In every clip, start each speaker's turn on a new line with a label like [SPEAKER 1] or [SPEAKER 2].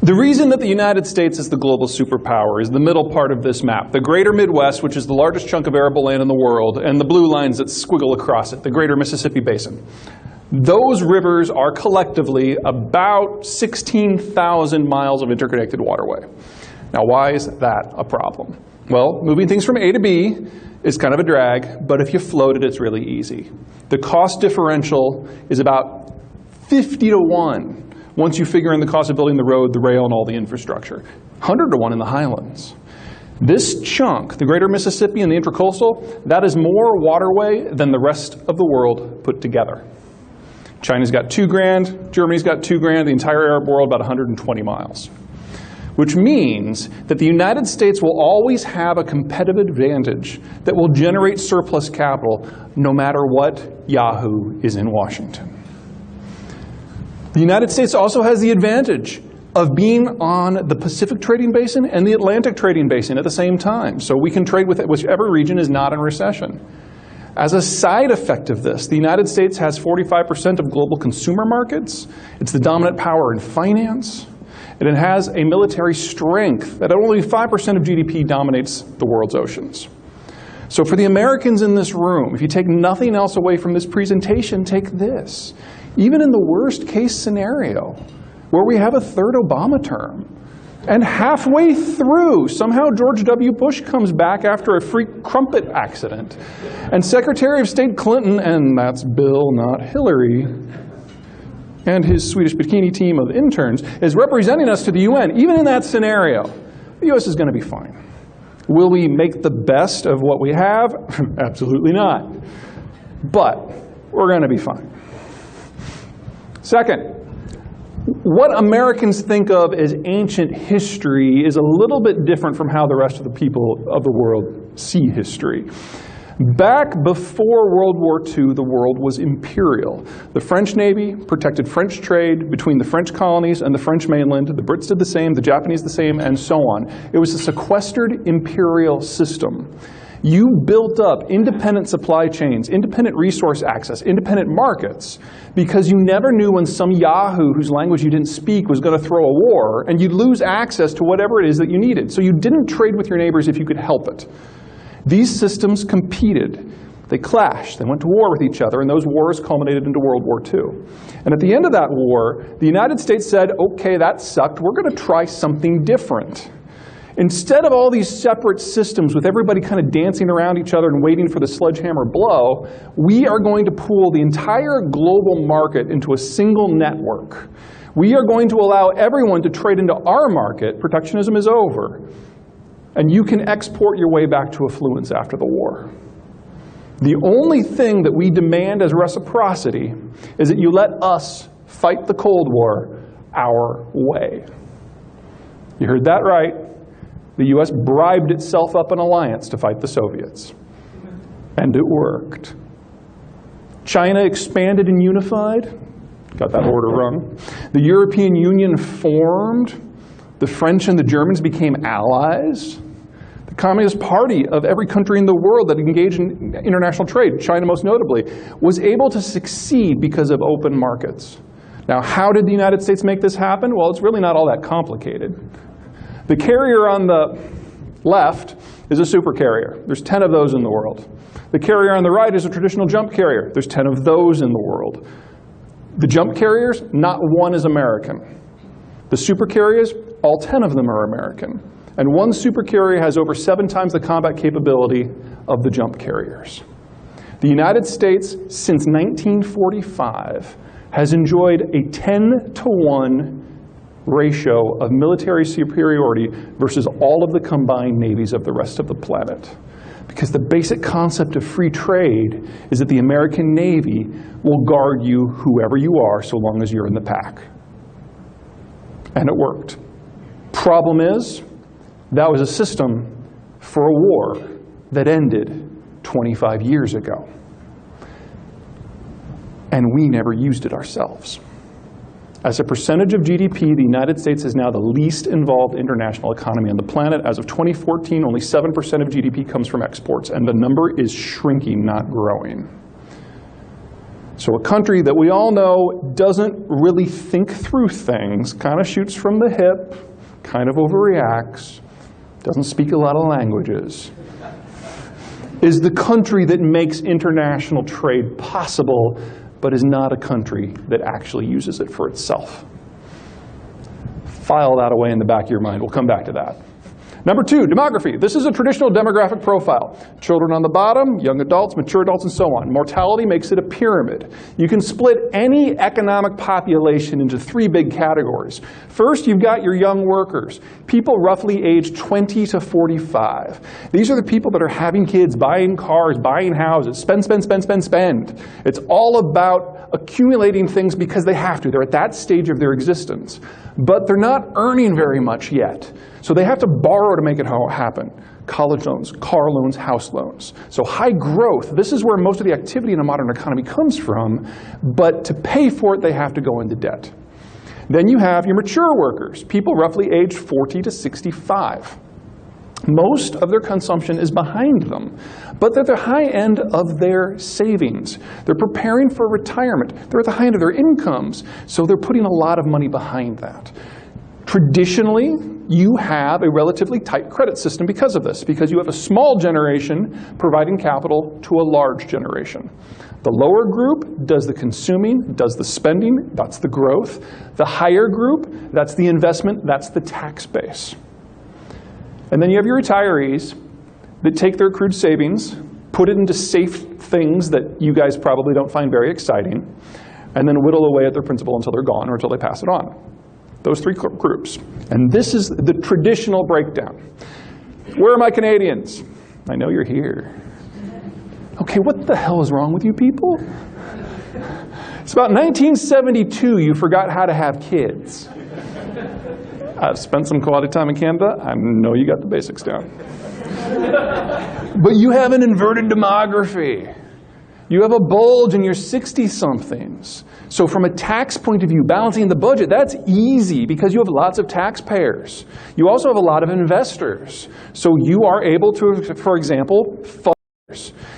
[SPEAKER 1] The reason that the United States is the global superpower is the middle part of this map. The greater Midwest, which is the largest chunk of arable land in the world, and the blue lines that squiggle across it, the greater Mississippi Basin. Those rivers are collectively about 16,000 miles of interconnected waterway. Now, why is that a problem? Well, moving things from A to B is kind of a drag, but if you float it, it's really easy. The cost differential is about 50 to 1 once you figure in the cost of building the road, the rail, and all the infrastructure. 100 to 1 in the highlands. This chunk, the greater Mississippi and the intracoastal, that is more waterway than the rest of the world put together. China's got 2 grand, Germany's got 2 grand, the entire Arab world about 120 miles. Which means that the United States will always have a competitive advantage that will generate surplus capital no matter what Yahoo is in Washington. The United States also has the advantage of being on the Pacific trading basin and the Atlantic trading basin at the same time. So we can trade with whichever region is not in recession. As a side effect of this, the United States has 45% of global consumer markets. It's the dominant power in finance. And it has a military strength that at only 5% of GDP dominates the world's oceans. So for the Americans in this room, if you take nothing else away from this presentation, take this. Even in the worst case scenario, where we have a 3rd Obama term, and halfway through, somehow George W. Bush comes back after a freak crumpet accident, and Secretary of State Clinton, and that's Bill, not Hillary, and his Swedish bikini team of interns, is representing us to the UN. Even in that scenario, the US is going to be fine. Will we make the best of what we have? Absolutely not. But we're going to be fine. Second, what Americans think of as ancient history is a little bit different from how the rest of the people of the world see history. Back before World War II, the world was imperial. The French Navy protected French trade between the French colonies and the French mainland. The Brits did the same, the Japanese the same, and so on. It was a sequestered imperial system. You built up independent supply chains, independent resource access, independent markets, because you never knew when some yahoo whose language you didn't speak was going to throw a war, and you'd lose access to whatever it is that you needed. So you didn't trade with your neighbors if you could help it. These systems competed. They clashed. They went to war with each other, and those wars culminated into World War II. And at the end of that war, the United States said, okay, that sucked. We're going to try something different. Instead of all these separate systems with everybody kind of dancing around each other and waiting for the sledgehammer blow, we are going to pool the entire global market into a single network. We are going to allow everyone to trade into our market. Protectionism is over. And you can export your way back to affluence after the war. The only thing that we demand as reciprocity is that you let us fight the Cold War our way. You heard that right. The US bribed itself up an alliance to fight the Soviets. And it worked. China expanded and unified. Got that order wrong. The European Union formed. The French and the Germans became allies. The Communist Party of every country in the world that engaged in international trade, China most notably, was able to succeed because of open markets. Now, how did the United States make this happen? Well, it's really not all that complicated. The carrier on the left is a supercarrier. There's 10 of those in the world. The carrier on the right is a traditional jump carrier. There's 10 of those in the world. The jump carriers, not one is American. The supercarriers, all 10 of them are American. And one supercarrier has over 7 times the combat capability of the jump carriers. The United States, since 1945, has enjoyed a 10-to-1 ratio of military superiority versus all of the combined navies of the rest of the planet. Because the basic concept of free trade is that the American Navy will guard you whoever you are so long as you're in the pack. And it worked. Problem is, that was a system for a war that ended 25 years ago. And we never used it ourselves. As a percentage of GDP, the United States is now the least involved international economy on the planet. As of 2014, only 7% of GDP comes from exports, and the number is shrinking, not growing. So a country that we all know doesn't really think through things, kind of shoots from the hip, kind of overreacts, doesn't speak a lot of languages, is the country that makes international trade possible, but is not a country that actually uses it for itself. File that away in the back of your mind. We'll come back to that. Number 2, demography. This is a traditional demographic profile. Children on the bottom, young adults, mature adults, and so on. Mortality makes it a pyramid. You can split any economic population into 3 big categories. First, you've got your young workers, people roughly aged 20 to 45. These are the people that are having kids, buying cars, buying houses, spend. It's all about accumulating things because they have to. They're at that stage of their existence. But they're not earning very much yet. So they have to borrow to make it happen. College loans, car loans, house loans. So high growth, this is where most of the activity in a modern economy comes from, but to pay for it, they have to go into debt. Then you have your mature workers, people roughly aged 40 to 65. Most of their consumption is behind them, but they're at the high end of their savings. They're preparing for retirement. They're at the high end of their incomes, so they're putting a lot of money behind that. Traditionally, you have a relatively tight credit system because of this, because you have a small generation providing capital to a large generation. The lower group does the consuming, does the spending, that's the growth. The higher group, that's the investment, that's the tax base. And then you have your retirees that take their accrued savings, put it into safe things that you guys probably don't find very exciting, and then whittle away at their principal until they're gone or until they pass it on. Those 3 groups. And this is the traditional breakdown. Where are my Canadians? I know you're here. Okay, what the hell is wrong with you people? It's about 1972 you forgot how to have kids. I've spent some quality time in Canada. I know you got the basics down. But you have an inverted demography. You have a bulge in your 60-somethings. So from a tax point of view, balancing the budget, that's easy because you have lots of taxpayers. You also have a lot of investors. So you are able to, for example, fund.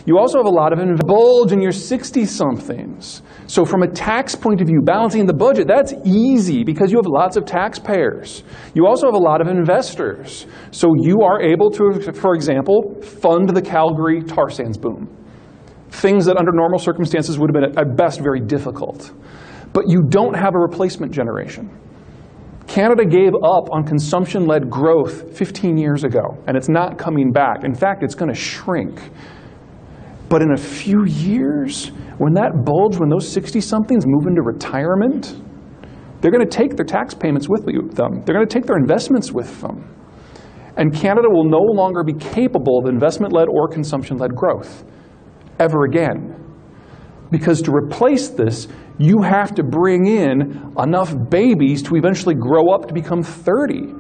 [SPEAKER 1] You also have a lot of bulge in your 60-somethings. So from a tax point of view, balancing the budget, that's easy because you have lots of taxpayers. You also have a lot of investors. So you are able to, for example, fund the Calgary tar sands boom. Things that under normal circumstances would have been at best very difficult. But you don't have a replacement generation. Canada gave up on consumption-led growth 15 years ago, and it's not coming back. In fact, it's going to shrink. But in a few years, when that bulge, when those 60-somethings move into retirement, they're going to take their tax payments with them. They're going to take their investments with them. And Canada will no longer be capable of investment-led or consumption-led growth ever again. Because to replace this, you have to bring in enough babies to eventually grow up to become 30.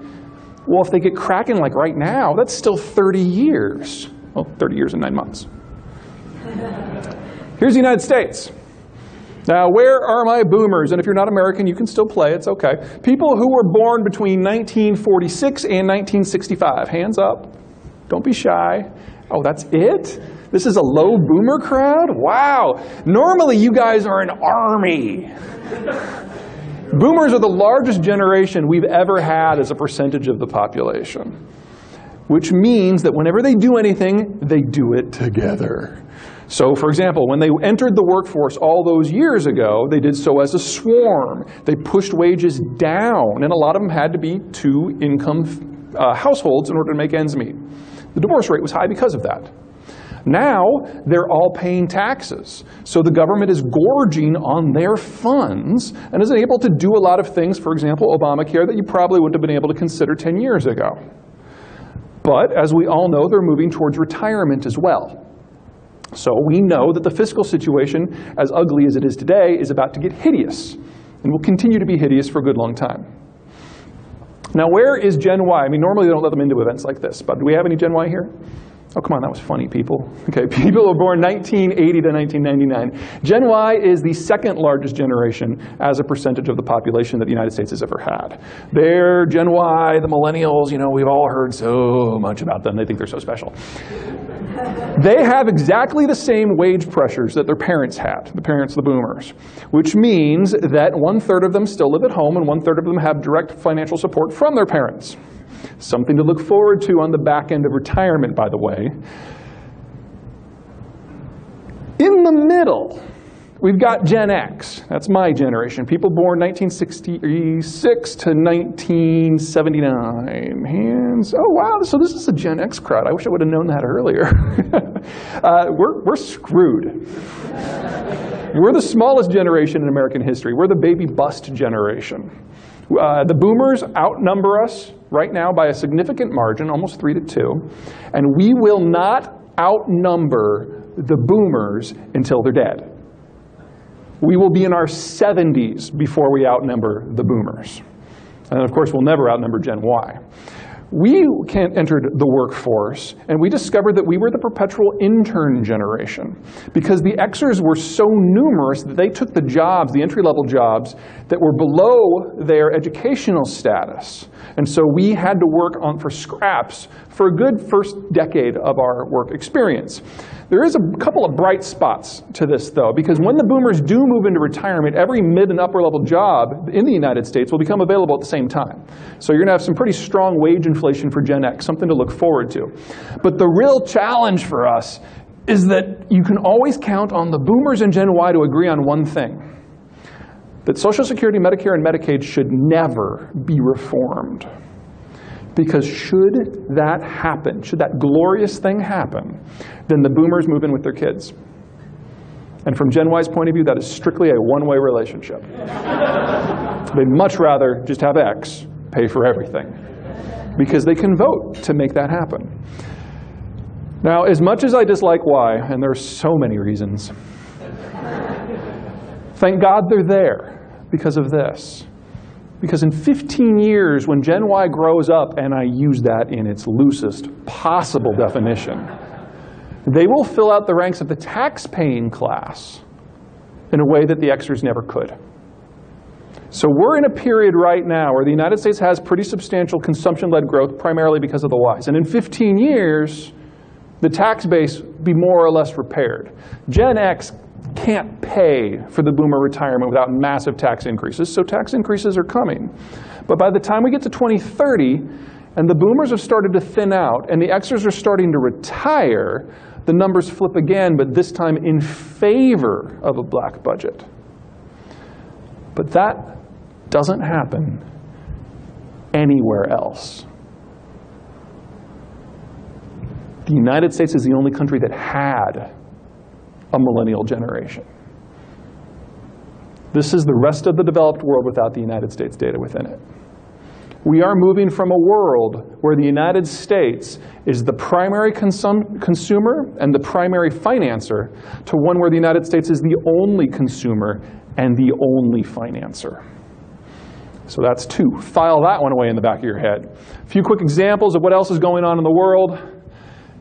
[SPEAKER 1] Well, if they get cracking like right now, that's still 30 years. Well, 30 years and 9 months. Here's the United States. Now, where are my boomers? And if you're not American, you can still play. It's okay. People who were born between 1946 and 1965. Hands up. Don't be shy. Oh, that's it? This is a low boomer crowd? Wow. Normally, you guys are an army. Boomers are the largest generation we've ever had as a percentage of the population, which means that whenever they do anything, they do it together. So, for example, when they entered the workforce all those years ago, they did so as a swarm. They pushed wages down, and a lot of them had to be 2-income households in order to make ends meet. The divorce rate was high because of that. Now, they're all paying taxes. So the government is gorging on their funds and is able to do a lot of things, for example, Obamacare, that you probably wouldn't have been able to consider 10 years ago. But as we all know, they're moving towards retirement as well. So we know that the fiscal situation, as ugly as it is today, is about to get hideous and will continue to be hideous for a good long time. Now, where is Gen Y? I mean, normally they don't let them into events like this, but do we have any Gen Y here? Oh, come on, that was funny, people. Okay, people who were born 1980 to 1999. Gen Y is the 2nd largest generation as a percentage of the population that the United States has ever had. They're Gen Y, the millennials, you know, we've all heard so much about them. They think they're so special. They have exactly the same wage pressures that their parents had, the parents of the boomers, which means that 1/3 of them still live at home and 1/3 of them have direct financial support from their parents. Something to look forward to on the back end of retirement, by the way. In the middle, we've got Gen X. That's my generation. People born 1966 to 1979. Hands. Oh, wow. So this is a Gen X crowd. I wish I would have known that earlier. We're screwed. We're the smallest generation in American history. We're the baby bust generation. The boomers outnumber us right now by a significant margin, almost 3-2. And we will not outnumber the boomers until they're dead. We will be in our 70s before we outnumber the boomers. And of course, we'll never outnumber Gen Y. We entered the workforce, and we discovered that we were the perpetual intern generation because the Xers were so numerous that they took the jobs, the entry-level jobs, that were below their educational status. And so we had to work for scraps for a good first decade of our work experience. There is a couple of bright spots to this, though, because when the boomers do move into retirement, every mid and upper level job in the United States will become available at the same time. So you're going to have some pretty strong wage inflation for Gen X, something to look forward to. But the real challenge for us is that you can always count on the boomers and Gen Y to agree on one thing, that Social Security, Medicare, and Medicaid should never be reformed. Because should that happen, should that glorious thing happen, then the boomers move in with their kids. And from Gen Y's point of view, that is strictly a one-way relationship. They'd much rather just have X pay for everything, because they can vote to make that happen. Now, as much as I dislike Y, and there are so many reasons, thank God they're there because of this. Because in 15 years, when Gen Y grows up, and I use that in its loosest possible definition, they will fill out the ranks of the tax-paying class in a way that the Xers never could. So we're in a period right now where the United States has pretty substantial consumption-led growth, primarily because of the Ys. And in 15 years, the tax base will be more or less repaired. Gen X can't pay for the boomer retirement without massive tax increases, so tax increases are coming. But by the time we get to 2030, and the boomers have started to thin out, and the Xers are starting to retire, the numbers flip again, but this time in favor of a black budget. But that doesn't happen anywhere else. The United States is the only country that had a millennial generation. This is the rest of the developed world without the United States data within it. We are moving from a world where the United States is the primary consumer and the primary financer to one where the United States is the only consumer and the only financer. So that's two. File that one away in the back of your head. A few quick examples of what else is going on in the world.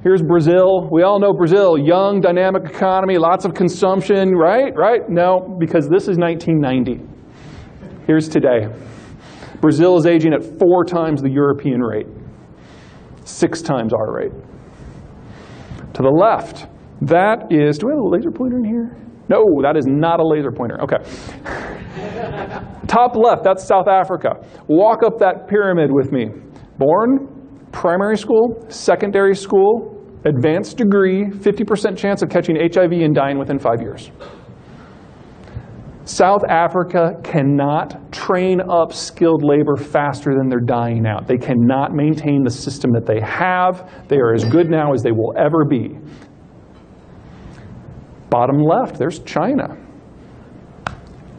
[SPEAKER 1] Here's Brazil. We all know Brazil, young, dynamic economy, lots of consumption, right? Right? No, because this is 1990. Here's today. Brazil is aging at 4 times the European rate, 6 times our rate. To the left, that is, do we have a laser pointer in here? No, that is not a laser pointer. Okay. Top left, that's South Africa. Walk up that pyramid with me. Born, primary school, secondary school, advanced degree, 50% chance of catching HIV and dying within 5 years. South Africa cannot train up skilled labor faster than they're dying out. They cannot maintain the system that they have. They are as good now as they will ever be. Bottom left, there's China.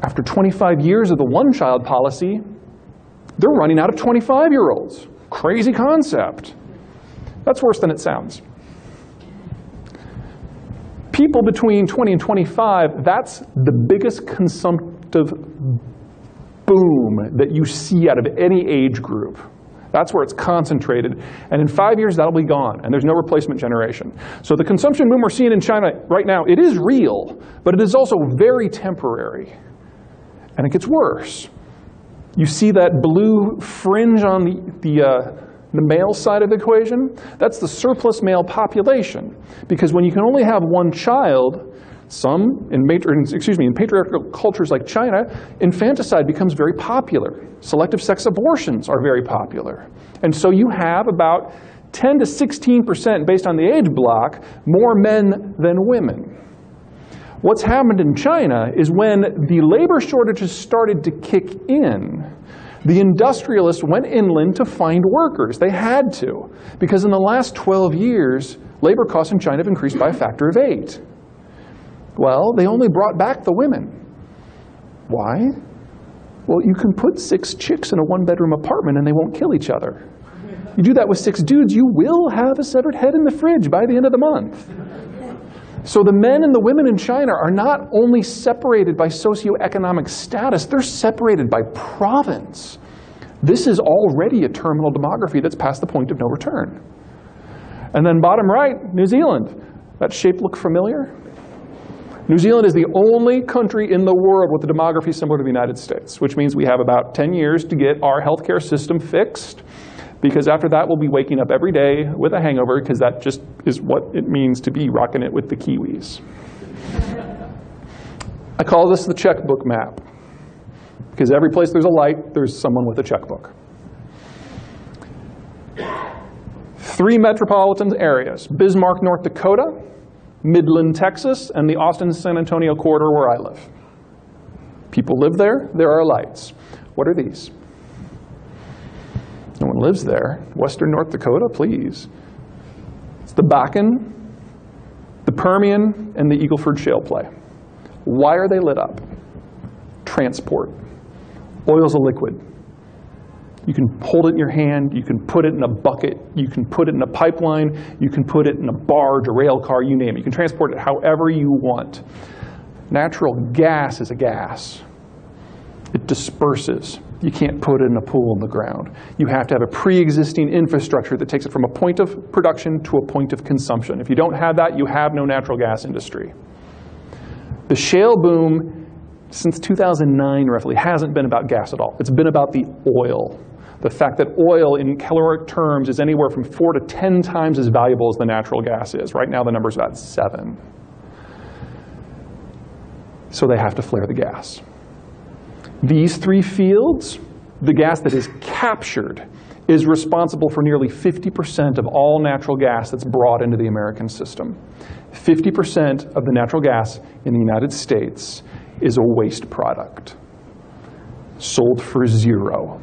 [SPEAKER 1] After 25 years of the one-child policy, they're running out of 25-year-olds. Crazy concept. That's worse than it sounds. People between 20 and 25, that's the biggest consumptive boom that you see out of any age group. That's where it's concentrated. And in 5 years, that'll be gone, and there's no replacement generation. So the consumption boom we're seeing in China right now, it is real, but it is also very temporary. And it gets worse. You see that blue fringe on the the male side of the equation, that's the surplus male population. Because when you can only have one child, in patriarchal cultures like China, infanticide becomes very popular. Selective sex abortions are very popular. And so you have about 10 to 16%, based on the age block, more men than women. What's happened in China is when the labor shortages started to kick in, the industrialists went inland to find workers. They had to, because in the last 12 years, labor costs in China have increased by a factor of 8. Well, they only brought back the women. Why? Well, you can put 6 chicks in a one-bedroom apartment and they won't kill each other. You do that with 6 dudes, you will have a severed head in the fridge by the end of the month. So the men and the women in China are not only separated by socioeconomic status, they're separated by province. This is already a terminal demography that's past the point of no return. And then bottom right, New Zealand. That shape look familiar? New Zealand is the only country in the world with a demography similar to the United States, which means we have about 10 years to get our healthcare system fixed, because after that we'll be waking up every day with a hangover, because that just is what it means to be rocking it with the Kiwis. I call this the checkbook map, because every place there's a light, there's someone with a checkbook. 3 metropolitan areas: Bismarck, North Dakota, Midland, Texas, and the Austin-San Antonio corridor where I live. People live there, there are lights. What are these? No one lives there. Western North Dakota, please. It's the Bakken, the Permian, and the Eagle Ford shale play. Why are they lit up? Transport. Oil's a liquid. You can hold it in your hand, you can put it in a bucket, you can put it in a pipeline, you can put it in a barge, a rail car, you name it. You can transport it however you want. Natural gas is a gas. It disperses. You can't put it in a pool in the ground. You have to have a pre-existing infrastructure that takes it from a point of production to a point of consumption. If you don't have that, you have no natural gas industry. The shale boom, since 2009 roughly, hasn't been about gas at all. It's been about the oil. The fact that oil in caloric terms is anywhere from 4 to 10 times as valuable as the natural gas is. Right now the number's about 7. So they have to flare the gas. These 3 fields, the gas that is captured is responsible for nearly 50% of all natural gas that's brought into the American system. 50% of the natural gas in the United States is a waste product, sold for 0.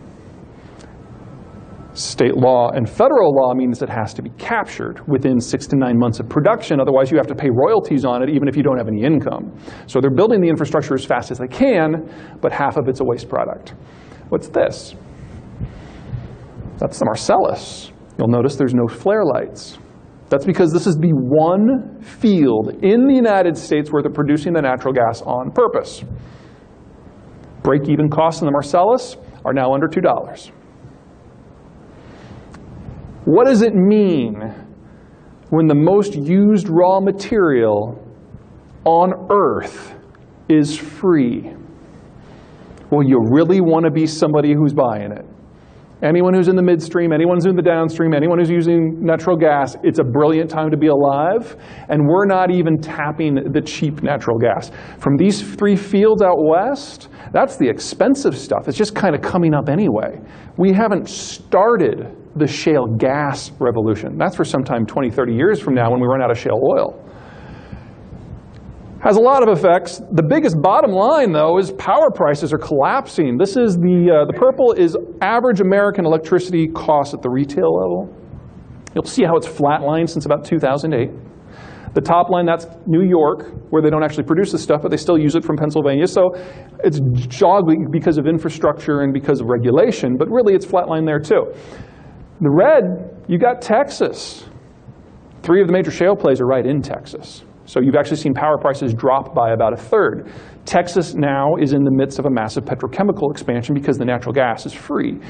[SPEAKER 1] State law and federal law means it has to be captured within 6 to 9 months of production. Otherwise, you have to pay royalties on it even if you don't have any income. So they're building the infrastructure as fast as they can, but half of it's a waste product. What's this? That's the Marcellus. You'll notice there's no flare lights. That's because this is the one field in the United States where they're producing the natural gas on purpose. Break-even costs in the Marcellus are now under $2. What does it mean when the most used raw material on Earth is free? Well, you really want to be somebody who's buying it. Anyone who's in the midstream, anyone who's in the downstream, anyone who's using natural gas, it's a brilliant time to be alive. And we're not even tapping the cheap natural gas. From these 3 fields out west, that's the expensive stuff. It's just kind of coming up anyway. We haven't started the shale gas revolution. That's for sometime 20, 30 years from now when we run out of shale oil. Has a lot of effects. The biggest bottom line, though, is power prices are collapsing. This is the purple is average American electricity costs at the retail level. You'll see how it's flatlined since about 2008. The top line, that's New York, where they don't actually produce this stuff, but they still use it from Pennsylvania. So it's jogging because of infrastructure and because of regulation, but really it's flatlined there too. The red, you got Texas. 3 of the major shale plays are right in Texas. So you've actually seen power prices drop by about 1/3. Texas now is in the midst of a massive petrochemical expansion because the natural gas is free.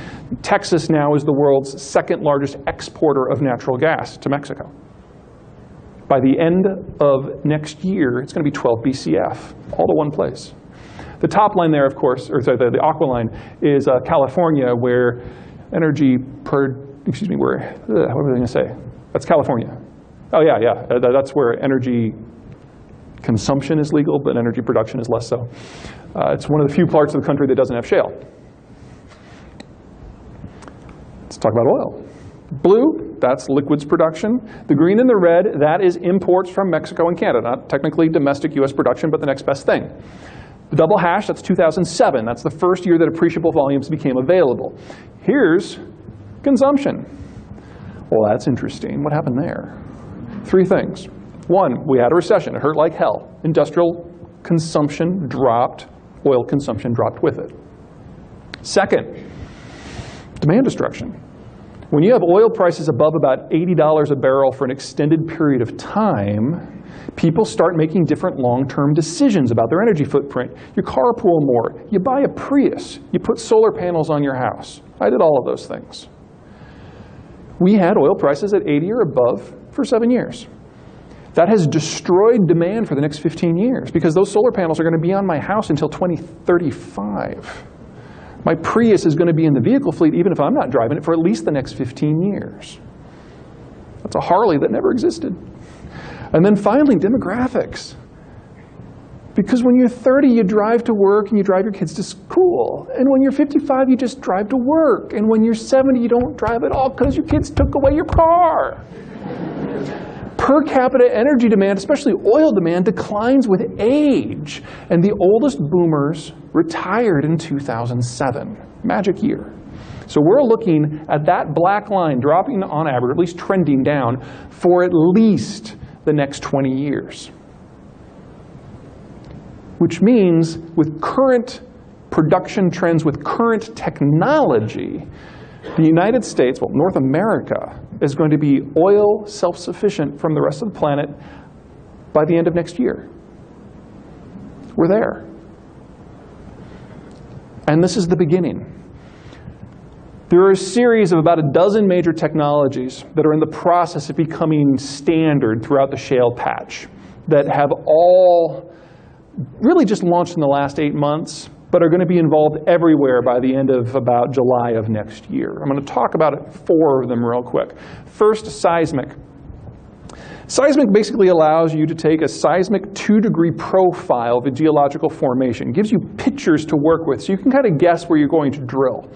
[SPEAKER 1] Texas now is the world's 2nd largest exporter of natural gas to Mexico. By the end of next year, it's going to be 12 BCF, all to one place. The top line there, of course, or sorry, the aqua line is California, where energy per excuse me, what was I going to say? That's California. Oh yeah, that's where energy consumption is legal, but energy production is less so. It's one of the few parts of the country that doesn't have shale. Let's talk about oil. Blue, that's liquids production. The green and the red, that is imports from Mexico and Canada. Not technically domestic US production, but the next best thing. The double hash, that's 2007. That's the first year that appreciable volumes became available. Here's consumption. Well, that's interesting. What happened there? Three things. One, we had a recession. It hurt like hell. Industrial consumption dropped. Oil consumption dropped with it. Second, demand destruction. When you have oil prices above about $80 a barrel for an extended period of time, people start making different long-term decisions about their energy footprint. You carpool more. You buy a Prius. You put solar panels on your house. I did all of those things. We had oil prices at 80 or above for 7 years. That has destroyed demand for the next 15 years because those solar panels are going to be on my house until 2035. My Prius is going to be in the vehicle fleet even if I'm not driving it for at least the next 15 years. That's a Harley that never existed. And then finally, demographics. Because when you're 30, you drive to work and you drive your kids to school. And when you're 55, you just drive to work. And when you're 70, you don't drive at all because your kids took away your car. Per capita energy demand, especially oil demand, declines with age. And the oldest boomers retired in 2007. Magic year. So we're looking at that black line dropping on average, or at least trending down, for at least the next 20 years. Which means with current production trends, with current technology, the United States, well, North America, is going to be oil self-sufficient from the rest of the planet by the end of next year. We're there. And this is the beginning. There are a series of about a dozen major technologies that are in the process of becoming standard throughout the shale patch that have all really just launched in the last 8 months, but are going to be involved everywhere by the end of about July of next year. I'm going to talk about 4 of them real quick. First, seismic. Seismic basically allows you to take a seismic 2-degree profile of a geological formation. It gives you pictures to work with, so you can kind of guess where you're going to drill.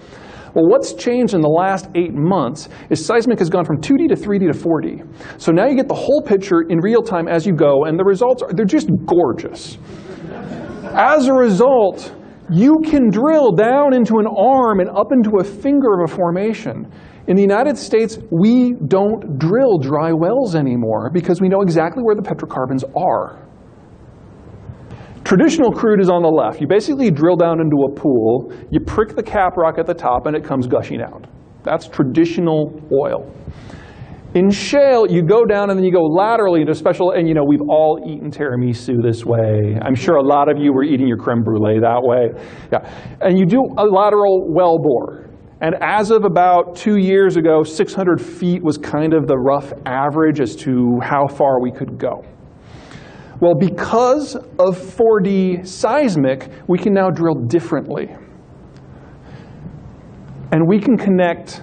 [SPEAKER 1] Well, what's changed in the last 8 months is seismic has gone from 2D to 3D to 4D. So now you get the whole picture in real time as you go, and the results they're just gorgeous. As a result, you can drill down into an arm and up into a finger of a formation. In the United States, we don't drill dry wells anymore because we know exactly where the petrocarbons are. Traditional crude is on the left. You basically drill down into a pool, you prick the cap rock at the top, and it comes gushing out. That's traditional oil. In shale, you go down and then you go laterally into special, and we've all eaten tiramisu this way. I'm sure a lot of you were eating your creme brulee that way. Yeah. And you do a lateral well bore. And as of about 2 years ago, 600 feet was kind of the rough average as to how far we could go. Well, because of 4D seismic, we can now drill differently. And we can connect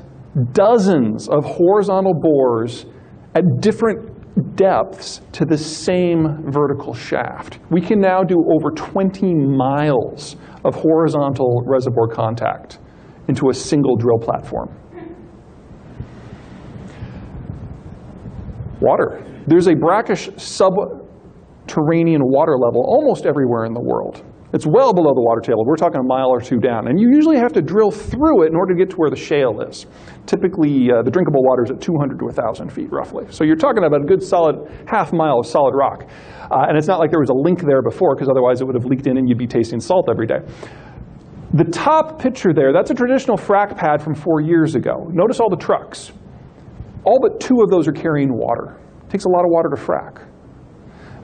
[SPEAKER 1] dozens of horizontal bores at different depths to the same vertical shaft. We can now do over 20 miles of horizontal reservoir contact into a single drill platform. Water. There's a brackish subterranean water level almost everywhere in the world. It's well below the water table. We're talking a mile or 2 down. And you usually have to drill through it in order to get to where the shale is. Typically, the drinkable water is at 200 to 1,000 feet, roughly. So you're talking about a good solid half mile of solid rock. And it's not like there was a link there before, because otherwise it would have leaked in and you'd be tasting salt every day. The top picture there, that's a traditional frac pad from 4 years ago. Notice all the trucks. All but 2 of those are carrying water. It takes a lot of water to frac.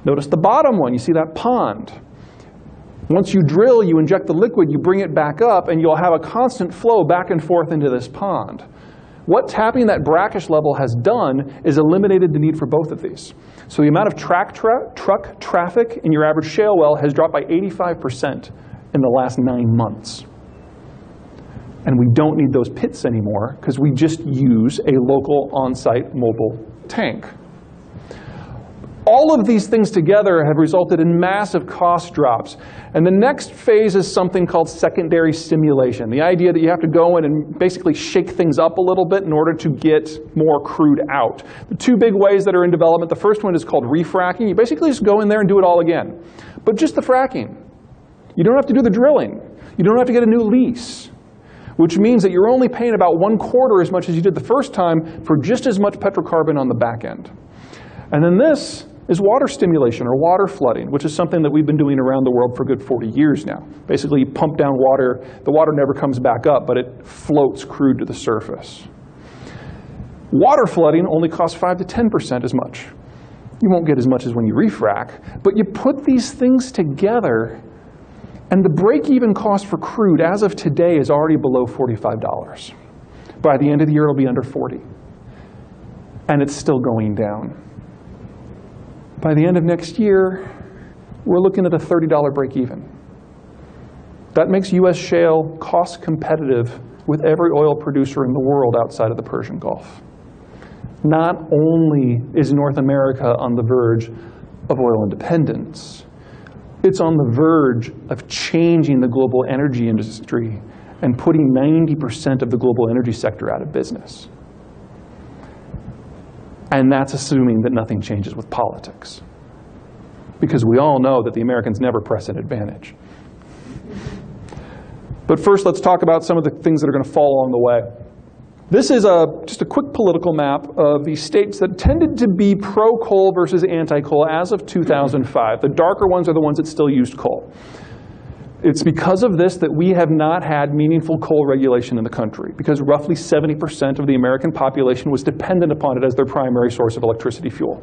[SPEAKER 1] Notice the bottom one, you see that pond. Once you drill, you inject the liquid, you bring it back up, and you'll have a constant flow back and forth into this pond. What tapping that brackish level has done is eliminated the need for both of these. So the amount of truck traffic in your average shale well has dropped by 85% in the last 9 months. And we don't need those pits anymore because we just use a local on-site mobile tank. All of these things together have resulted in massive cost drops. And the next phase is something called secondary stimulation. The idea that you have to go in and basically shake things up a little bit in order to get more crude out. The two big ways that are in development, the first one is called refracking. You basically just go in there and do it all again. But just the fracking. You don't have to do the drilling. You don't have to get a new lease. Which means that you're only paying about 1/4 as much as you did the first time for just as much petrocarbon on the back end. And then this is water stimulation or water flooding, which is something that we've been doing around the world for a good 40 years now. Basically, you pump down water, the water never comes back up, but it floats crude to the surface. Water flooding only costs 5 to 10% as much. You won't get as much as when you refrac, but you put these things together, and the break-even cost for crude as of today is already below $45. By the end of the year, it'll be under 40. And it's still going down. By the end of next year, we're looking at a $30 break-even. That makes US shale cost competitive with every oil producer in the world outside of the Persian Gulf. Not only is North America on the verge of oil independence, it's on the verge of changing the global energy industry and putting 90% of the global energy sector out of business. And that's assuming that nothing changes with politics. Because we all know that the Americans never press an advantage. But first, let's talk about some of the things that are going to fall along the way. This is just a quick political map of the states that tended to be pro-coal versus anti-coal as of 2005. The darker ones are the ones that still used coal. It's because of this that we have not had meaningful coal regulation in the country, because roughly 70% of the American population was dependent upon it as their primary source of electricity fuel.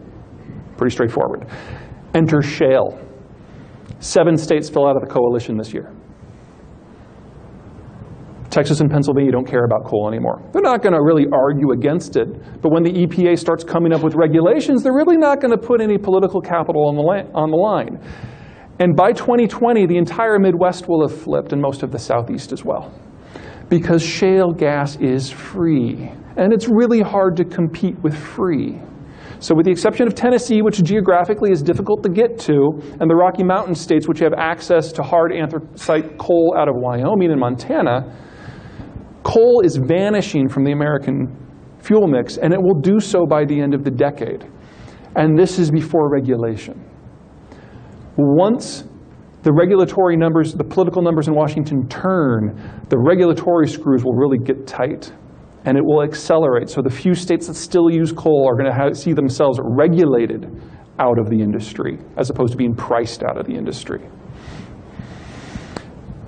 [SPEAKER 1] Pretty straightforward. Enter shale. 7 states fell out of the coalition this year. Texas and Pennsylvania don't care about coal anymore. They're not going to really argue against it, but when the EPA starts coming up with regulations, they're really not going to put any political capital on the line. And by 2020, the entire Midwest will have flipped, and most of the Southeast as well. Because shale gas is free, and it's really hard to compete with free. So with the exception of Tennessee, which geographically is difficult to get to, and the Rocky Mountain states, which have access to hard anthracite coal out of Wyoming and Montana, coal is vanishing from the American fuel mix, and it will do so by the end of the decade. And this is before regulation. Once the regulatory numbers, the political numbers in Washington turn, the regulatory screws will really get tight, and it will accelerate. So the few states that still use coal are going to see themselves regulated out of the industry, as opposed to being priced out of the industry.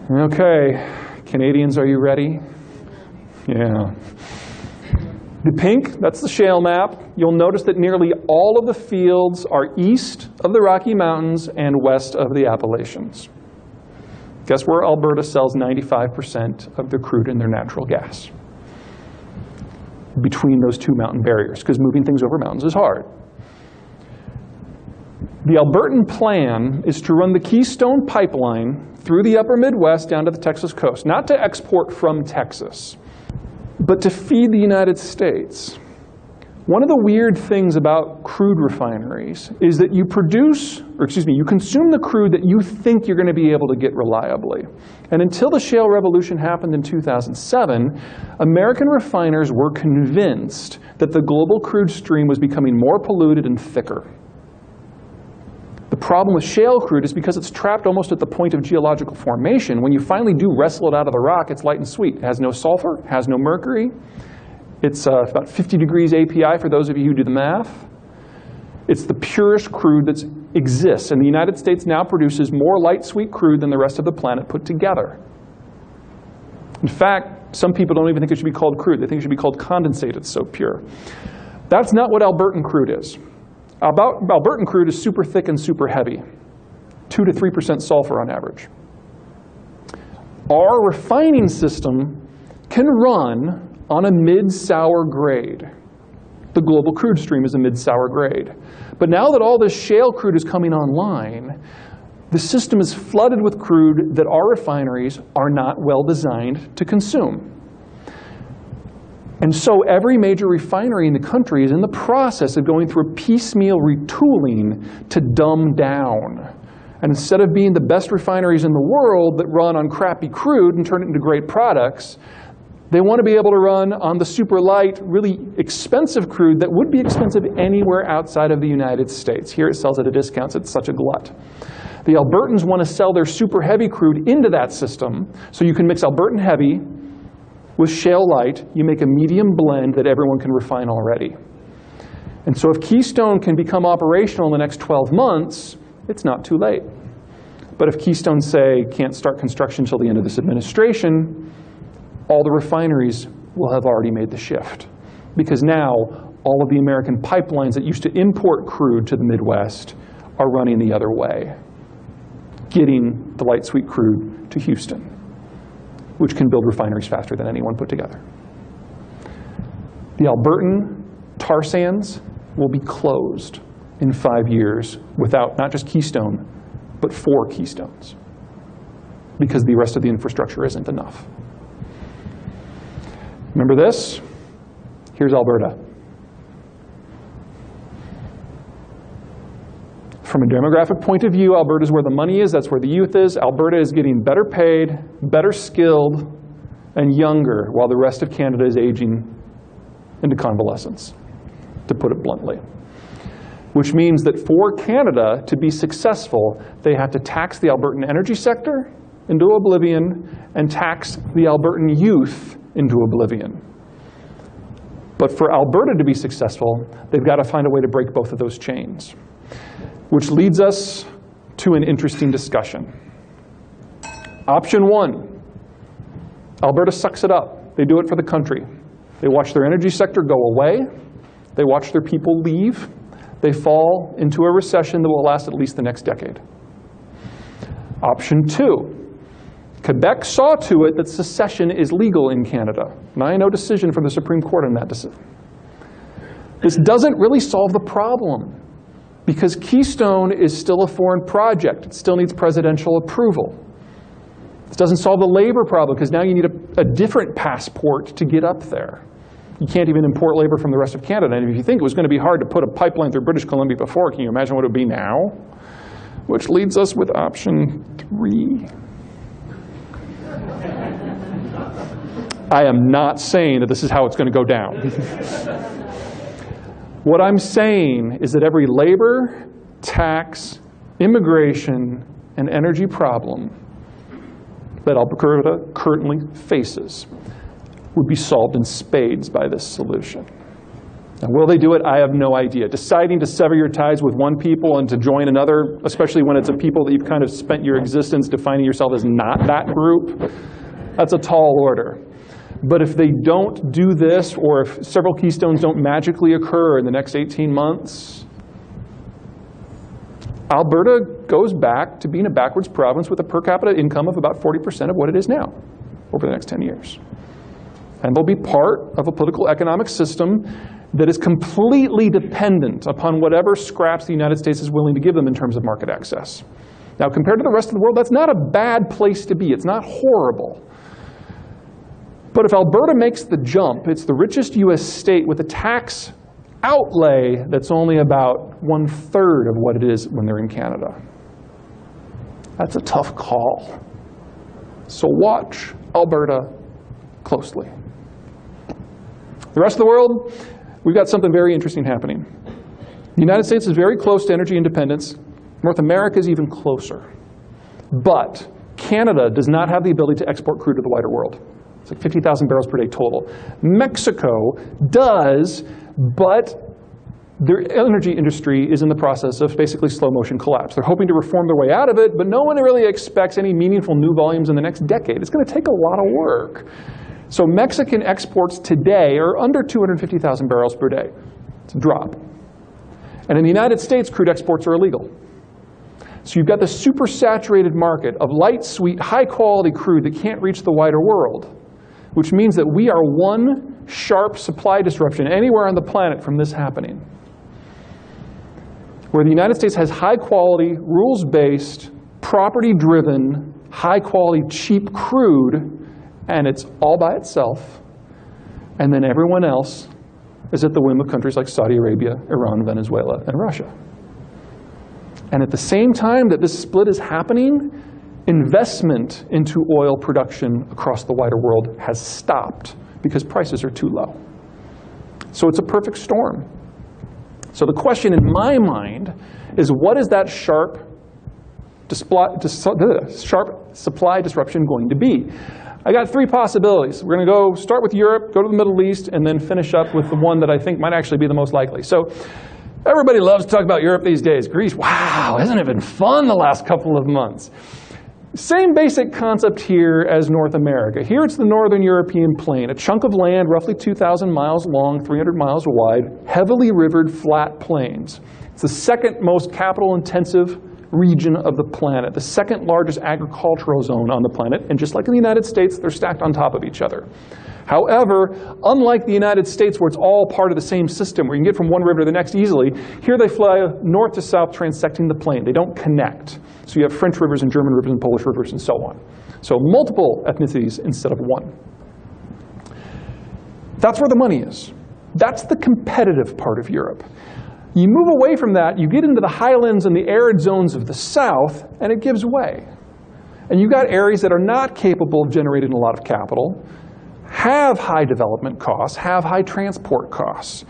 [SPEAKER 1] Okay, Canadians, are you ready? Yeah. The pink, that's the shale map. You'll notice that nearly all of the fields are east of the Rocky Mountains and west of the Appalachians. Guess where Alberta sells 95% of their crude and their natural gas? Between those two mountain barriers, because moving things over mountains is hard. The Albertan plan is to run the Keystone Pipeline through the upper Midwest down to the Texas coast, not to export from Texas, but to feed the United States. One of the weird things about crude refineries is that you you consume the crude that you think you're going to be able to get reliably. And until the shale revolution happened in 2007, American refiners were convinced that the global crude stream was becoming more polluted and thicker. The problem with shale crude is because it's trapped almost at the point of geological formation. When you finally do wrestle it out of the rock, it's light and sweet. It has no sulfur, has no mercury. It's about 50 degrees API for those of you who do the math. It's the purest crude that exists, and the United States now produces more light sweet crude than the rest of the planet put together. In fact, some people don't even think it should be called crude. They think it should be called condensate. It's so pure. That's not what Albertan crude is. Albertan crude is super thick and super heavy, 2 to 3% sulfur on average. Our refining system can run on a mid-sour grade. The global crude stream is a mid-sour grade. But now that all this shale crude is coming online, the system is flooded with crude that our refineries are not well designed to consume. And so every major refinery in the country is in the process of going through a piecemeal retooling to dumb down. And instead of being the best refineries in the world that run on crappy crude and turn it into great products, they want to be able to run on the super light, really expensive crude that would be expensive anywhere outside of the United States. Here it sells at a discount, so it's such a glut. The Albertans want to sell their super heavy crude into that system, so you can mix Albertan heavy with shale light. You make a medium blend that everyone can refine already. And so if Keystone can become operational in the next 12 months, it's not too late. But if Keystone, say, can't start construction until the end of this administration, all the refineries will have already made the shift. Because now, all of the American pipelines that used to import crude to the Midwest are running the other way, getting the light sweet crude to Houston, which can build refineries faster than anyone put together. The Albertan tar sands will be closed in 5 years without not just Keystone, but 4 Keystones, because the rest of the infrastructure isn't enough. Remember this? Here's Alberta. From a demographic point of view, Alberta is where the money is, that's where the youth is. Alberta is getting better paid, better skilled, and younger, while the rest of Canada is aging into convalescence, to put it bluntly. Which means that for Canada to be successful, they have to tax the Albertan energy sector into oblivion and tax the Albertan youth into oblivion. But for Alberta to be successful, they've got to find a way to break both of those chains. Which leads us to an interesting discussion. Option 1, Alberta sucks it up. They do it for the country. They watch their energy sector go away. They watch their people leave. They fall into a recession that will last at least the next decade. Option 2, Quebec saw to it that secession is legal in Canada. 9-0 decision from the Supreme Court on that decision. This doesn't really solve the problem, because Keystone is still a foreign project. It still needs presidential approval. This doesn't solve the labor problem, because now you need a different passport to get up there. You can't even import labor from the rest of Canada. And if you think it was going to be hard to put a pipeline through British Columbia before, can you imagine what it would be now? Which leads us with option 3. I am not saying that this is how it's going to go down. What I'm saying is that every labor, tax, immigration, and energy problem that Alberta currently faces would be solved in spades by this solution. Now, will they do it? I have no idea. Deciding to sever your ties with one people and to join another, especially when it's a people that you've kind of spent your existence defining yourself as not that group, that's a tall order. But if they don't do this, or if several Keystones don't magically occur in the next 18 months, Alberta goes back to being a backwards province with a per capita income of about 40% of what it is now over the next 10 years. And they'll be part of a political economic system that is completely dependent upon whatever scraps the United States is willing to give them in terms of market access. Now, compared to the rest of the world, that's not a bad place to be. It's not horrible. But if Alberta makes the jump, it's the richest US state with a tax outlay that's only about 1/3 of what it is when they're in Canada. That's a tough call. So watch Alberta closely. The rest of the world, we've got something very interesting happening. The United States is very close to energy independence. North America is even closer. But Canada does not have the ability to export crude to the wider world. It's like 50,000 barrels per day total. Mexico does, but their energy industry is in the process of basically slow motion collapse. They're hoping to reform their way out of it, but no one really expects any meaningful new volumes in the next decade. It's going to take a lot of work. So Mexican exports today are under 250,000 barrels per day. It's a drop. And in the United States, crude exports are illegal. So you've got this super saturated market of light, sweet, high quality crude that can't reach the wider world, which means that we are one sharp supply disruption anywhere on the planet from this happening. Where the United States has high quality, rules-based, property-driven, high quality, cheap crude, and it's all by itself. And then everyone else is at the whim of countries like Saudi Arabia, Iran, Venezuela, and Russia. And at the same time that this split is happening, investment into oil production across the wider world has stopped because prices are too low. So it's a perfect storm. So the question in my mind is, what is that sharp supply disruption going to be? I got three possibilities. We're going to go start with Europe, go to the Middle East, and then finish up with the one that I think might actually be the most likely. So everybody loves to talk about Europe these days. Greece, wow, hasn't it been fun the last couple of months? Same basic concept here as North America. Here it's the Northern European plain, a chunk of land roughly 2,000 miles long, 300 miles wide, heavily rivered flat plains. It's the second most capital-intensive region of the planet, the second largest agricultural zone on the planet, and just like in the United States, they're stacked on top of each other. However, unlike the United States, where it's all part of the same system, where you can get from one river to the next easily, here they fly north to south, transecting the plain. They don't connect. So you have French rivers and German rivers and Polish rivers and so on. So multiple ethnicities instead of one. That's where the money is. That's the competitive part of Europe. You move away from that, you get into the highlands and the arid zones of the south, and it gives way. And you've got areas that are not capable of generating a lot of capital, have high development costs, have high transport costs.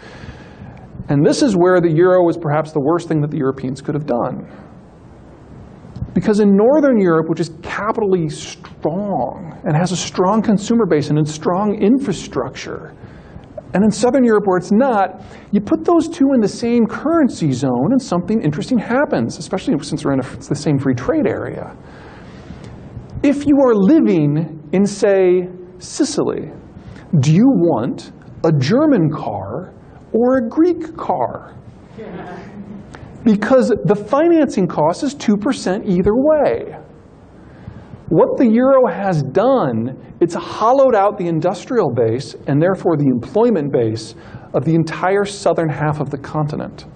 [SPEAKER 1] And this is where the euro is perhaps the worst thing that the Europeans could have done. Because in Northern Europe, which is capitally strong and has a strong consumer base and a strong infrastructure, and in Southern Europe where it's not, you put those two in the same currency zone and something interesting happens, especially since we're in the same free trade area. If you are living in, say, Sicily, do you want a German car or a Greek car? Because the financing cost is 2% either way. What the euro has done, it's hollowed out the industrial base and therefore the employment base of the entire southern half of the continent.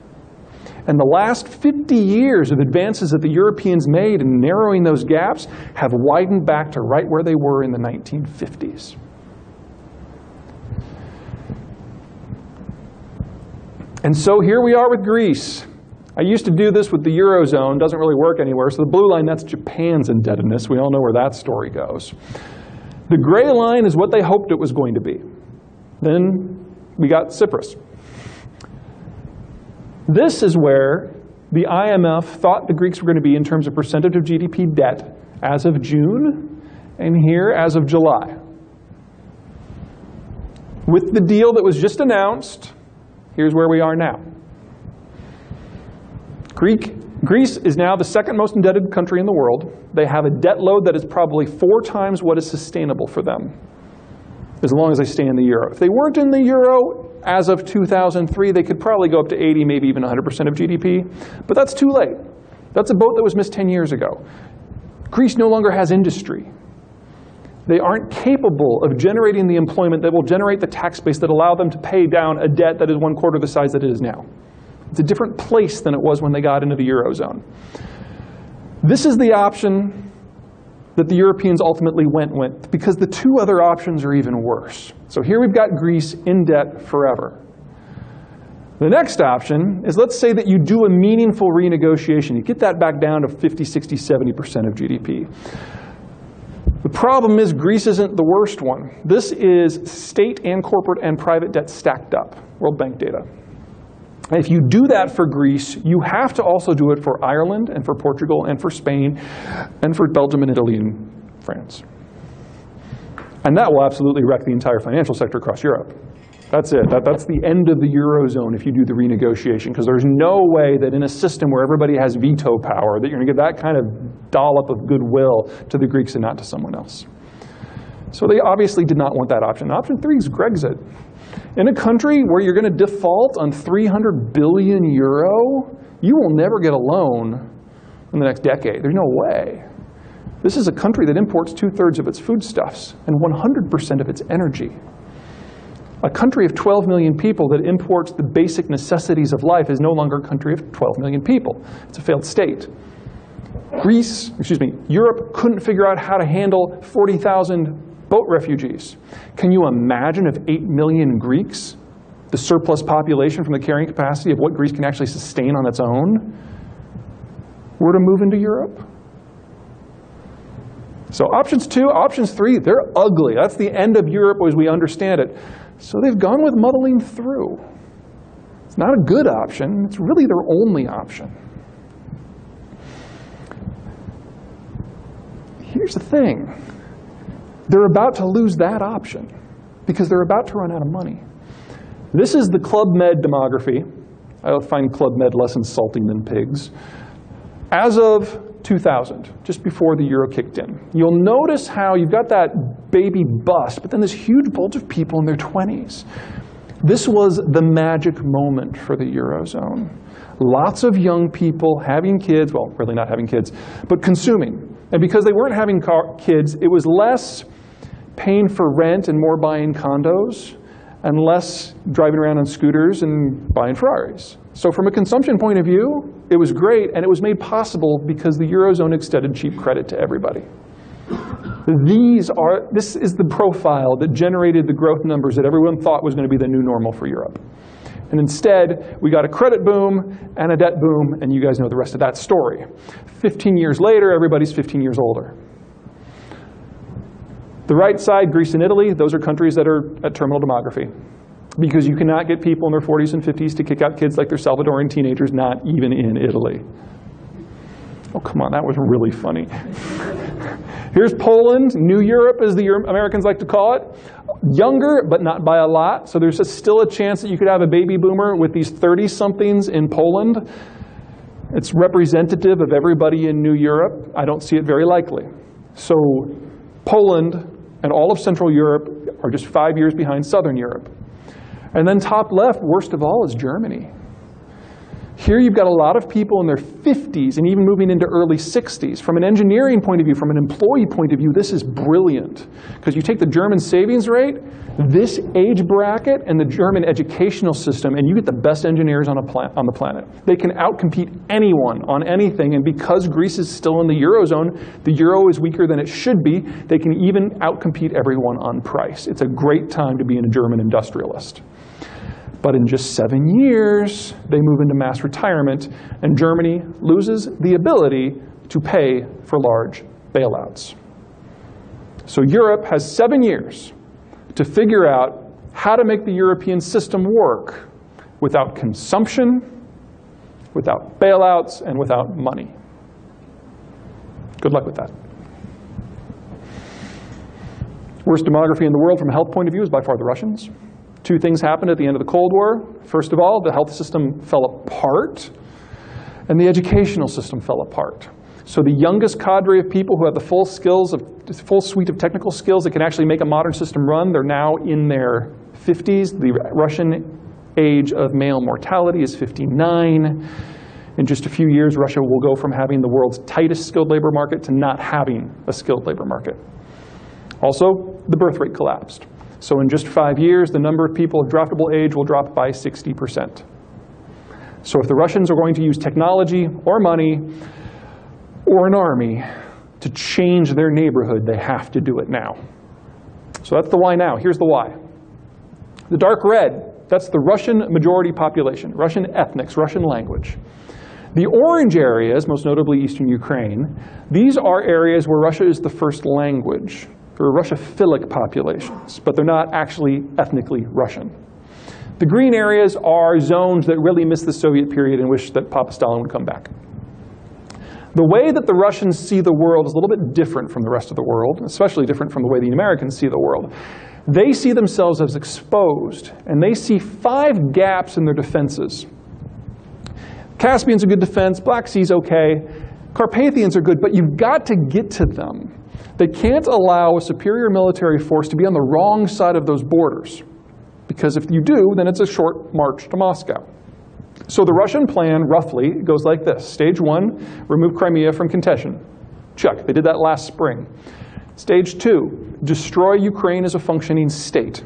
[SPEAKER 1] And the last 50 years of advances that the Europeans made in narrowing those gaps have widened back to right where they were in the 1950s. And so here we are with Greece. I used to do this with the Eurozone, doesn't really work anywhere. So the blue line, that's Japan's indebtedness. We all know where that story goes. The gray line is what they hoped it was going to be. Then we got Cyprus. This is where the IMF thought the Greeks were going to be in terms of percentage of GDP debt as of June, and here as of July. With the deal that was just announced, here's where we are now. Greece is now the second most indebted country in the world. They have a debt load that is probably 4 times what is sustainable for them, as long as they stay in the euro. If they weren't in the euro as of 2003, they could probably go up to 80, maybe even 100% of GDP. But that's too late. That's a boat that was missed 10 years ago. Greece no longer has industry. They aren't capable of generating the employment that will generate the tax base that allow them to pay down a debt that is 1/4 the size that it is now. It's a different place than it was when they got into the Eurozone. This is the option that the Europeans ultimately went with, because the two other options are even worse. So here we've got Greece in debt forever. The next option is, let's say that you do a meaningful renegotiation. You get that back down to 50, 60, 70% of GDP. The problem is Greece isn't the worst one. This is state and corporate and private debt stacked up, World Bank data. And if you do that for Greece, you have to also do it for Ireland and for Portugal and for Spain and for Belgium and Italy and France. And that will absolutely wreck the entire financial sector across Europe. That's it. That's the end of the Eurozone if you do the renegotiation, because there's no way that in a system where everybody has veto power that you're going to give that kind of dollop of goodwill to the Greeks and not to someone else. So they obviously did not want that option. Option 3 is Grexit. In a country where you're going to default on 300 billion euro, you will never get a loan in the next decade. There's no way. This is a country that imports 2/3 of its foodstuffs and 100% of its energy. A country of 12 million people that imports the basic necessities of life is no longer a country of 12 million people. It's a failed state. Europe couldn't figure out how to handle 40,000 boat refugees. Can you imagine if 8 million Greeks, the surplus population from the carrying capacity of what Greece can actually sustain on its own, were to move into Europe? So options 2, options 3, they're ugly. That's the end of Europe as we understand it. So they've gone with muddling through. It's not a good option. It's really their only option. Here's the thing. They're about to lose that option because they're about to run out of money. This is the Club Med demography. I find Club Med less insulting than pigs. As of 2000, just before the euro kicked in, you'll notice how you've got that baby bust, but then this huge bulge of people in their 20s. This was the magic moment for the Eurozone. Lots of young people having kids, well, really not having kids, but consuming. And because they weren't having kids, it was less paying for rent and more buying condos, and less driving around on scooters and buying Ferraris. So from a consumption point of view, it was great, and it was made possible because the Eurozone extended cheap credit to everybody. This is the profile that generated the growth numbers that everyone thought was going to be the new normal for Europe. And instead, we got a credit boom and a debt boom, and you guys know the rest of that story. 15 years later, everybody's 15 years older. The right side, Greece and Italy, those are countries that are at terminal demography. Because you cannot get people in their 40s and 50s to kick out kids like they're Salvadoran teenagers, not even in Italy. Oh, come on, that was really funny. Here's Poland, New Europe as the Americans like to call it. Younger, but not by a lot. So there's still a chance that you could have a baby boomer with these 30-somethings in Poland. It's representative of everybody in New Europe. I don't see it very likely. So Poland and all of Central Europe are just 5 years behind Southern Europe. And then top left, worst of all, is Germany. Here you've got a lot of people in their 50s and even moving into early 60s. From an engineering point of view, from an employee point of view, this is brilliant. Because you take the German savings rate, this age bracket, and the German educational system, and you get the best engineers on the planet. They can outcompete anyone on anything, and because Greece is still in the Eurozone, the euro is weaker than it should be, they can even outcompete everyone on price. It's a great time to be a German industrialist. But in just 7 years, they move into mass retirement, and Germany loses the ability to pay for large bailouts. So Europe has 7 years to figure out how to make the European system work without consumption, without bailouts, and without money. Good luck with that. Worst demography in the world from a health point of view is by far the Russians. 2 things happened at the end of the Cold War. First of all, the health system fell apart, and the educational system fell apart. So the youngest cadre of people who have the full suite of technical skills that can actually make a modern system run, they're now in their 50s. The Russian age of male mortality is 59. In just a few years, Russia will go from having the world's tightest skilled labor market to not having a skilled labor market. Also, the birth rate collapsed. So in just 5 years, the number of people of draftable age will drop by 60%. So if the Russians are going to use technology or money or an army to change their neighborhood, they have to do it now. So that's the why now. Here's the why. The dark red, that's the Russian majority population, Russian ethnics, Russian language. The orange areas, most notably Eastern Ukraine, these are areas where Russia is the first language. They're Russophilic populations, but they're not actually ethnically Russian. The green areas are zones that really miss the Soviet period and wish that Papa Stalin would come back. The way that the Russians see the world is a little bit different from the rest of the world, especially different from the way the Americans see the world. They see themselves as exposed, and they see 5 gaps in their defenses. Caspian's a good defense, Black Sea's okay, Carpathians are good, but you've got to get to them. They can't allow a superior military force to be on the wrong side of those borders, because if you do, then it's a short march to Moscow. So the Russian plan, roughly, goes like this. Stage 1, remove Crimea from contention. Check, they did that last spring. Stage 2, destroy Ukraine as a functioning state.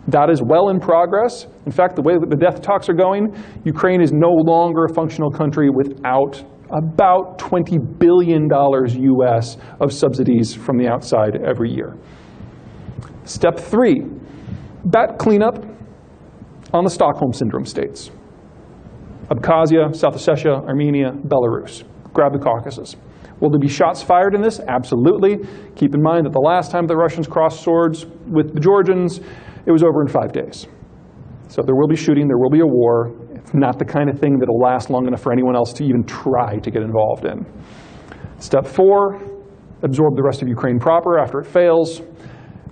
[SPEAKER 1] That is well in progress. In fact, the way that the death talks are going, Ukraine is no longer a functional country without about $20 billion US of subsidies from the outside every year. Step 3, bat cleanup on the Stockholm Syndrome states. Abkhazia, South Ossetia, Armenia, Belarus. Grab the Caucasus. Will there be shots fired in this? Absolutely. Keep in mind that the last time the Russians crossed swords with the Georgians, it was over in 5 days. So there will be shooting, there will be a war. It's not the kind of thing that will last long enough for anyone else to even try to get involved in. Step 4, absorb the rest of Ukraine proper after it fails.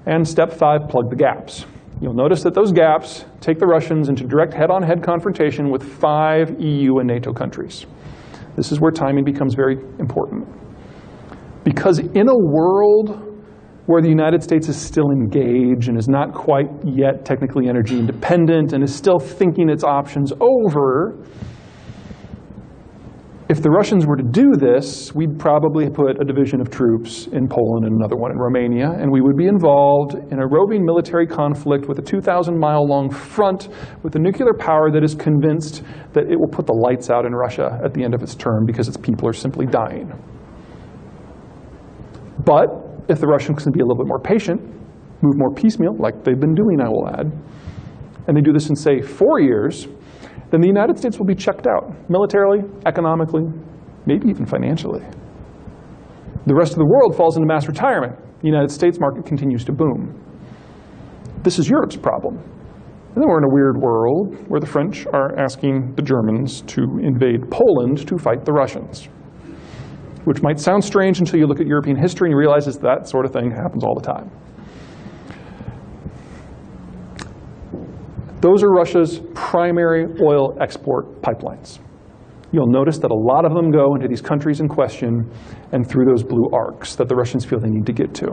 [SPEAKER 1] And step 5, plug the gaps. You'll notice that those gaps take the Russians into direct head-on-head confrontation with 5 EU and NATO countries. This is where timing becomes very important. Because in a world where the United States is still engaged and is not quite yet technically energy independent and is still thinking its options over, if the Russians were to do this, we'd probably put a division of troops in Poland and another one in Romania, and we would be involved in a roving military conflict with a 2,000-mile-long front with a nuclear power that is convinced that it will put the lights out in Russia at the end of its term because its people are simply dying. But if the Russians can be a little bit more patient, move more piecemeal, like they've been doing, I will add, and they do this in, say, 4 years, then the United States will be checked out, militarily, economically, maybe even financially. The rest of the world falls into mass retirement. The United States market continues to boom. This is Europe's problem. And then we're in a weird world where the French are asking the Germans to invade Poland to fight the Russians, which might sound strange until you look at European history and you realize that sort of thing happens all the time. Those are Russia's primary oil export pipelines. You'll notice that a lot of them go into these countries in question and through those blue arcs that the Russians feel they need to get to.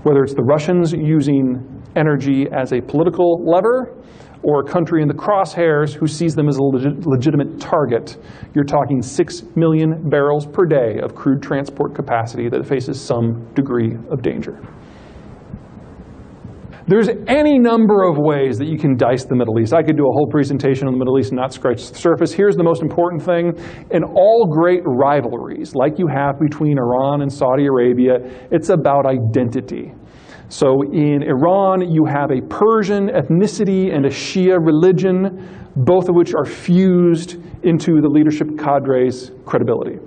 [SPEAKER 1] Whether it's the Russians using energy as a political lever or a country in the crosshairs who sees them as a legitimate target, you're talking 6 million barrels per day of crude transport capacity that faces some degree of danger. There's any number of ways that you can dice the Middle East. I could do a whole presentation on the Middle East and not scratch the surface. Here's the most important thing. In all great rivalries, like you have between Iran and Saudi Arabia, it's about identity. So in Iran, you have a Persian ethnicity and a Shia religion, both of which are fused into the leadership cadre's credibility.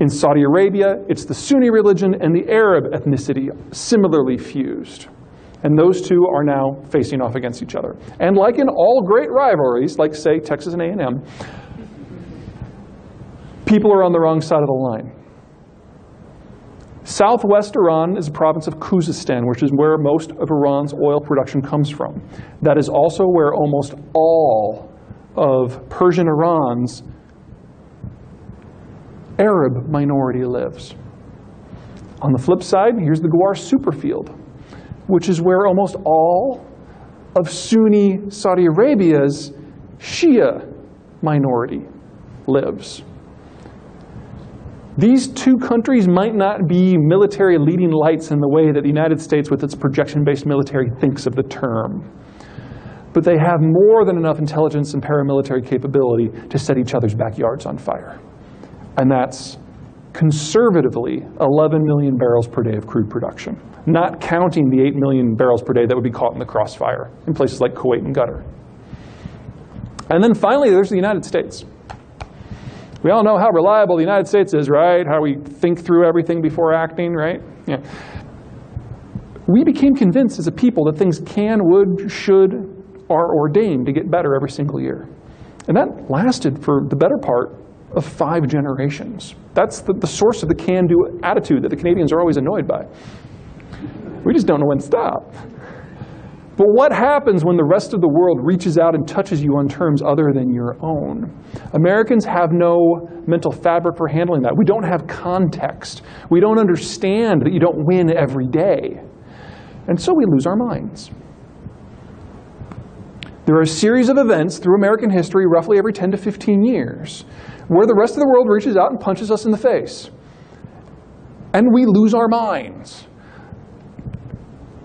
[SPEAKER 1] In Saudi Arabia, it's the Sunni religion and the Arab ethnicity similarly fused. And those two are now facing off against each other. And like in all great rivalries, like say Texas and A&M, people are on the wrong side of the line. Southwest Iran is a province of Khuzestan, which is where most of Iran's oil production comes from. That is also where almost all of Persian Iran's Arab minority lives. On the flip side, here's the Ghawar Superfield, which is where almost all of Sunni Saudi Arabia's Shia minority lives. These two countries might not be military leading lights in the way that the United States with its projection-based military thinks of the term. But they have more than enough intelligence and paramilitary capability to set each other's backyards on fire. And that's conservatively 11 million barrels per day of crude production, not counting the 8 million barrels per day that would be caught in the crossfire in places like Kuwait and Qatar. And then finally, there's the United States. We all know how reliable the United States is, right? How we think through everything before acting, right? Yeah. We became convinced as a people that things can, would, should, are ordained to get better every single year. And that lasted for the better part of 5 generations. That's the source of the can-do attitude that the Canadians are always annoyed by. We just don't know when to stop. But what happens when the rest of the world reaches out and touches you on terms other than your own? Americans have no mental fabric for handling that. We don't have context. We don't understand that you don't win every day. And so we lose our minds. There are a series of events through American history, roughly every 10 to 15 years, where the rest of the world reaches out and punches us in the face. And we lose our minds.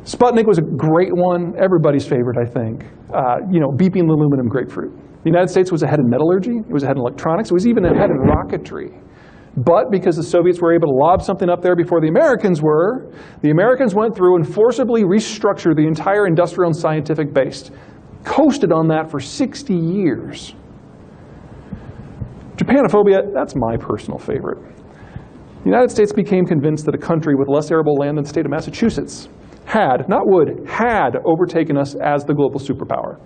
[SPEAKER 1] Sputnik was a great one, everybody's favorite, I think. Beeping the aluminum grapefruit. The United States was ahead in metallurgy, it was ahead in electronics, it was even ahead in rocketry. But because the Soviets were able to lob something up there before the Americans were, the Americans went through and forcibly restructured the entire industrial and scientific base. Coasted on that for 60 years. Japanophobia, that's my personal favorite. The United States became convinced that a country with less arable land than the state of Massachusetts had, not would, had overtaken us as the global superpower,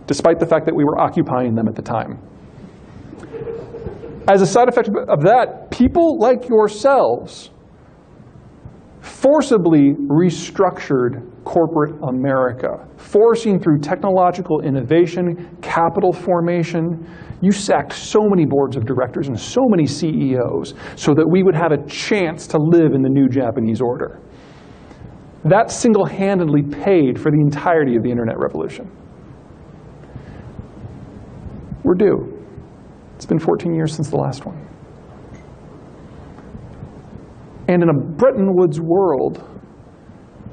[SPEAKER 1] despite the fact that we were occupying them at the time. As a side effect of that, people like yourselves forcibly restructured corporate America, forcing through technological innovation, capital formation. You sacked so many boards of directors and so many CEOs so that we would have a chance to live in the new Japanese order. That single-handedly paid for the entirety of the internet revolution. We're due. It's been 14 years since the last one. And in a Bretton Woods world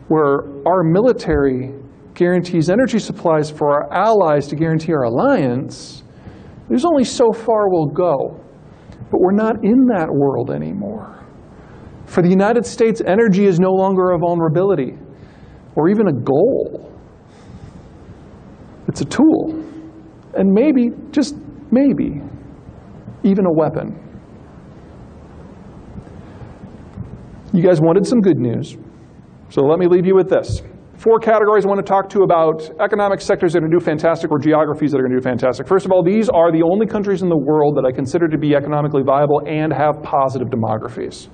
[SPEAKER 1] where our military guarantees energy supplies for our allies to guarantee our alliance, there's only so far we'll go. But we're not in that world anymore. For the United States, energy is no longer a vulnerability or even a goal. It's a tool. And maybe, just maybe, even a weapon. You guys wanted some good news, so let me leave you with this. 4 categories I want to talk to about economic sectors that are going to do fantastic or geographies that are going to do fantastic. First of all, these are the only countries in the world that I consider to be economically viable and have positive demographies.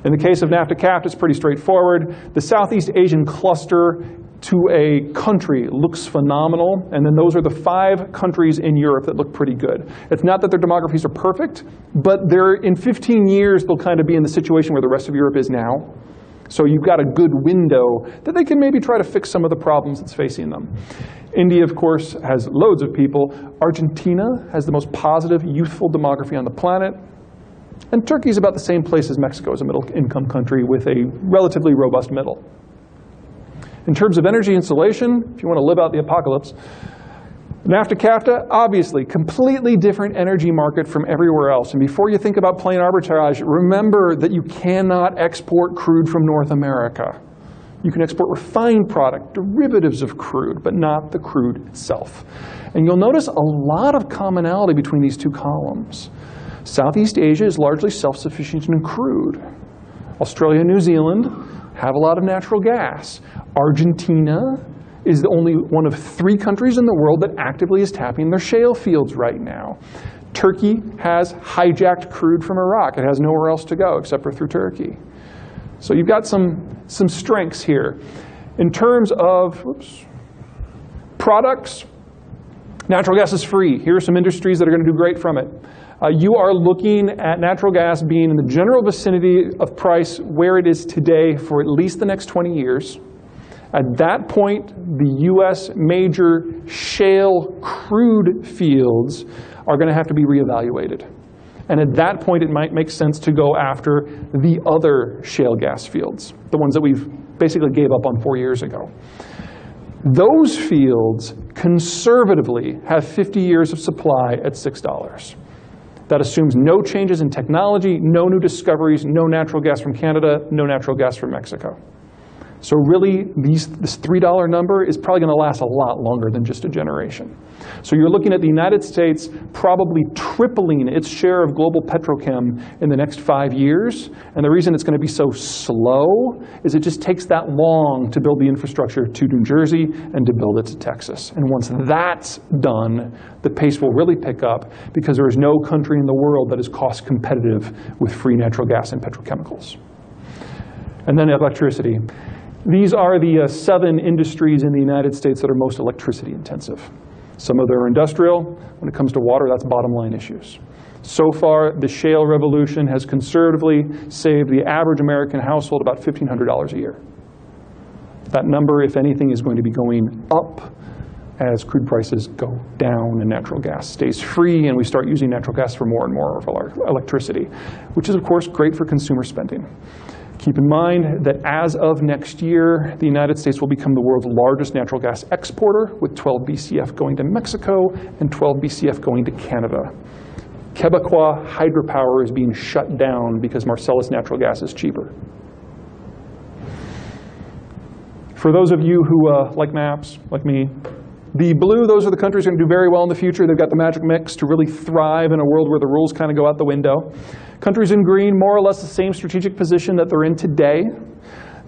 [SPEAKER 1] In the case of NAFTA-CAFTA, it's pretty straightforward. The Southeast Asian cluster to a country looks phenomenal, and then those are the 5 countries in Europe that look pretty good. It's not that their demographies are perfect, but they're, in 15 years, they'll kind of be in the situation where the rest of Europe is now. So you've got a good window that they can maybe try to fix some of the problems that's facing them. India, of course, has loads of people. Argentina has the most positive, youthful demography on the planet. And Turkey's about the same place as Mexico as a middle-income country with a relatively robust middle. In terms of energy insulation, if you want to live out the apocalypse, NAFTA-CAFTA, obviously, completely different energy market from everywhere else. And before you think about playing arbitrage, remember that you cannot export crude from North America. You can export refined product, derivatives of crude, but not the crude itself. And you'll notice a lot of commonality between these 2 columns. Southeast Asia is largely self-sufficient in crude. Australia and New Zealand have a lot of natural gas. Argentina is the only one of 3 countries in the world that actively is tapping their shale fields right now. Turkey has hijacked crude from Iraq. It has nowhere else to go except for through Turkey. So you've got some strengths here. In terms of products, natural gas is free. Here are some industries that are going to do great from it. You are looking at natural gas being in the general vicinity of price where it is today for at least the next 20 years. At that point, the US major shale crude fields are going to have to be reevaluated. And at that point, it might make sense to go after the other shale gas fields, the ones that we've basically gave up on 4 years ago. Those fields conservatively have 50 years of supply at $6. That assumes no changes in technology, no new discoveries, no natural gas from Canada, no natural gas from Mexico. So really, this $3 number is probably going to last a lot longer than just a generation. So you're looking at the United States probably tripling its share of global petrochem in the next 5 years. And the reason it's going to be so slow is it just takes that long to build the infrastructure to New Jersey and to build it to Texas. And once that's done, the pace will really pick up because there is no country in the world that is cost competitive with free natural gas and petrochemicals. And then electricity. These are the 7 industries in the United States that are most electricity intensive. Some of them are industrial. When it comes to water, that's bottom line issues. So far, the shale revolution has conservatively saved the average American household about $1,500 a year. That number, if anything, is going to be going up as crude prices go down and natural gas stays free and we start using natural gas for more and more of our electricity, which is, of course, great for consumer spending. Keep in mind that as of next year, the United States will become the world's largest natural gas exporter, with 12 BCF going to Mexico and 12 BCF going to Canada. Quebecois hydropower is being shut down because Marcellus natural gas is cheaper. For those of you who like maps, like me, the blue, those are the countries that are going to do very well in the future. They've got the magic mix to really thrive in a world where the rules kind of go out the window. Countries in green, more or less the same strategic position that they're in today.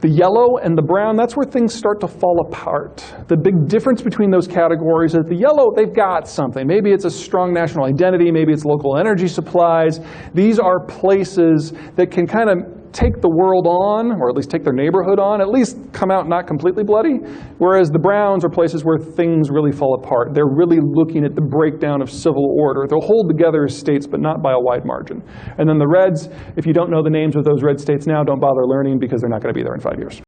[SPEAKER 1] The yellow and the brown, that's where things start to fall apart. The big difference between those categories is the yellow, they've got something. Maybe it's a strong national identity, maybe it's local energy supplies. These are places that can kind of take the world on, or at least take their neighborhood on, at least come out not completely bloody. Whereas the browns are places where things really fall apart. They're really looking at the breakdown of civil order. They'll hold together as states, but not by a wide margin. And then the reds, if you don't know the names of those red states now, don't bother learning because they're not going to be there in 5 years.